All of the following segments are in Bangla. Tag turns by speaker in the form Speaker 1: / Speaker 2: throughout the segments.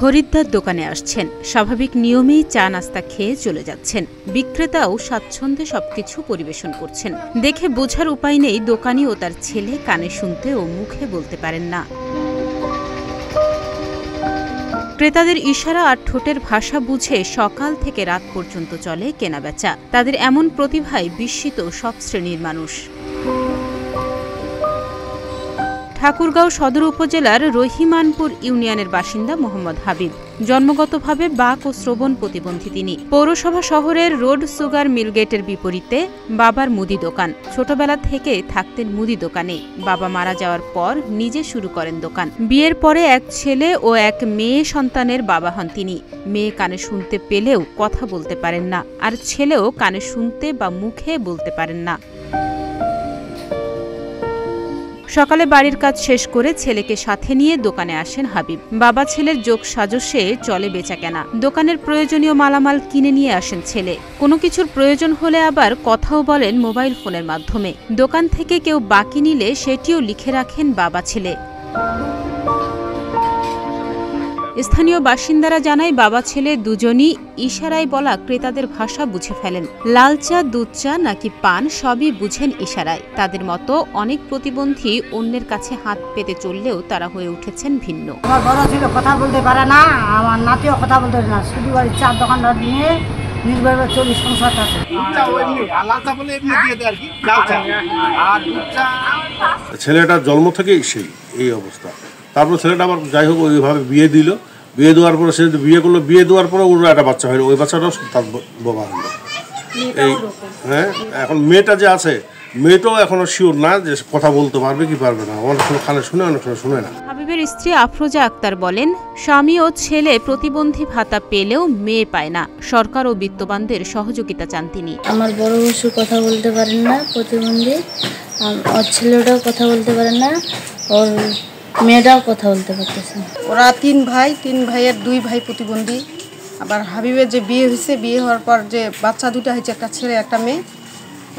Speaker 1: খরিদ্দার দোকানে আসছেন, স্বাভাবিক নিয়মেই চা নাস্তা খেয়ে চলে যাচ্ছেন। বিক্রেতাও স্বাচ্ছন্দ্যে সবকিছু পরিবেশন করছেন। দেখে বোঝার উপায় নেই দোকানি ও তার ছেলে কানে শুনতে ও মুখে বলতে পারেন না। ক্রেতাদের ইশারা আর ঠোঁটের ভাষা বুঝে সকাল থেকে রাত পর্যন্ত চলে কেনাবেচা। তাদের এমন প্রতিভায় বিস্মিত সব শ্রেণীর মানুষ। ঠাকুরগাঁও সদর উপজেলার রহিমানপুর ইউনিয়নের বাসিন্দা মোহাম্মদ হাবিব। জন্মগতভাবে বাক ও শ্রবণ প্রতিবন্ধী তিনি। পৌরসভা শহরের রোড সুগার মিলগেটের বিপরীতে বাবার মুদি দোকান। ছোটবেলা থেকে থাকতেন মুদি দোকানে। বাবা মারা যাওয়ার পর নিজে শুরু করেন দোকান। বিয়ের পরে এক ছেলে ও এক মেয়ে সন্তানের বাবা হন তিনি। মেয়ে কানে শুনতে পেলেও কথা বলতে পারেন না, আর ছেলেও কানে শুনতে বা মুখে বলতে পারেন না। সকালে বাড়ির কাজ শেষ করে ছেলেকে সাথে নিয়ে দোকানে আসেন হাবিব। বাবা ছেলের যোগ সাজসে চলে বেচাকেনা। দোকানের প্রয়োজনীয় মালামাল কিনে নিয়ে আসেন ছেলে। কোনো কিছুর প্রয়োজন হলে আবার কথাও বলেন মোবাইল ফোনের মাধ্যমে। দোকান থেকে কেউ বাকি নিলে সেটিও লিখে রাখেন বাবা ছেলে। স্থানীয় বাসিন্দারা জানায় বাবা ছেলে দুজনই ইশারায় বলা ক্রেতাদের ভাষা বুঝে ফেলেন। লাল চা, দুধ চা নাকি পান সবই বুঝেন ইশারায়। তাদের মতো অনেক প্রতিবন্ধী অন্যের কাছে হাত পেতে চললেও তারা হয়ে উঠেছেন ভিন্ন।
Speaker 2: আমার বড় ছিল কথা বলতে পারে না, আমার নাতিও কথা বলতে পারে না। শুধু বাড়ির চার দোকানদার নিয়ে নির্ভর চল্লিশ সংসার থাকে।
Speaker 3: ছেলেটার জন্ম থেকেই এই অবস্থা। তারপর ছেলেটা আবার যাই হোক ওইভাবে বিয়ে দিল। বিয়ে দেওয়ার পরে সে বিয়ে করলো। বিয়ে দেওয়ার পরে ওর একটা বাচ্চা হলো। ওই বাচ্চাটাও তার বাবা হলো। হ্যাঁ, এখন মেয়েটা যে আছে, মেয়েটাও এখনো শিওর না যে কথা বলতে পারবে কি পারবে না। অনেক সময় কানে শুনে, অনেক সময় শুনে না।
Speaker 1: হাবিবের স্ত্রী আফরোজা আক্তার বলেন, স্বামী ও ছেলে প্রতিবন্ধী ভাতা পেলেও মেয়ে পায় না। সরকার ও বিত্তবানদের সহযোগিতা চান তিনি।
Speaker 4: আমার বড় বসু কথা বলতে পারেন না, প্রতিবন্ধী। ওর ছেলেটাও কথা বলতে পারেন না, ওর মেয়েটাও কথা বলতে পারতেছে।
Speaker 5: ওরা তিন ভাইয়ের দুই ভাই প্রতিবন্ধী। আবার হাবিবের যে বিয়ে হয়েছে, বিয়ে হওয়ার পর যে বাচ্চা দুটো হয়েছে, একটা ছেলে একটা মেয়ে,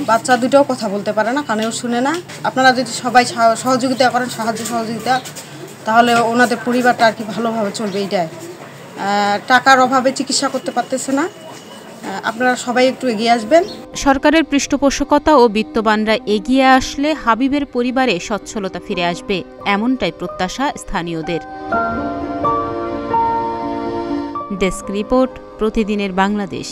Speaker 5: বাচ্চা দুটোও কথা বলতে পারে না, কানেও শুনে না। আপনারা যদি সবাই সহযোগিতা করেন, সহযোগিতা, তাহলে ওনাদের পরিবারটা আর কি ভালোভাবে চলবে। এইটাই টাকার অভাবে চিকিৎসা করতে পারতেছে না। আপনারা সবাই একটু এগিয়ে আসবেন।
Speaker 1: সরকারের পৃষ্ঠপোষকতা ও বিত্তবানরা এগিয়ে আসলে হাবিবের পরিবারে সচ্ছলতা ফিরে আসবে, এমনটাই প্রত্যাশা স্থানীয়দের। ডেস্ক রিপোর্ট, প্রতিদিনের বাংলাদেশ।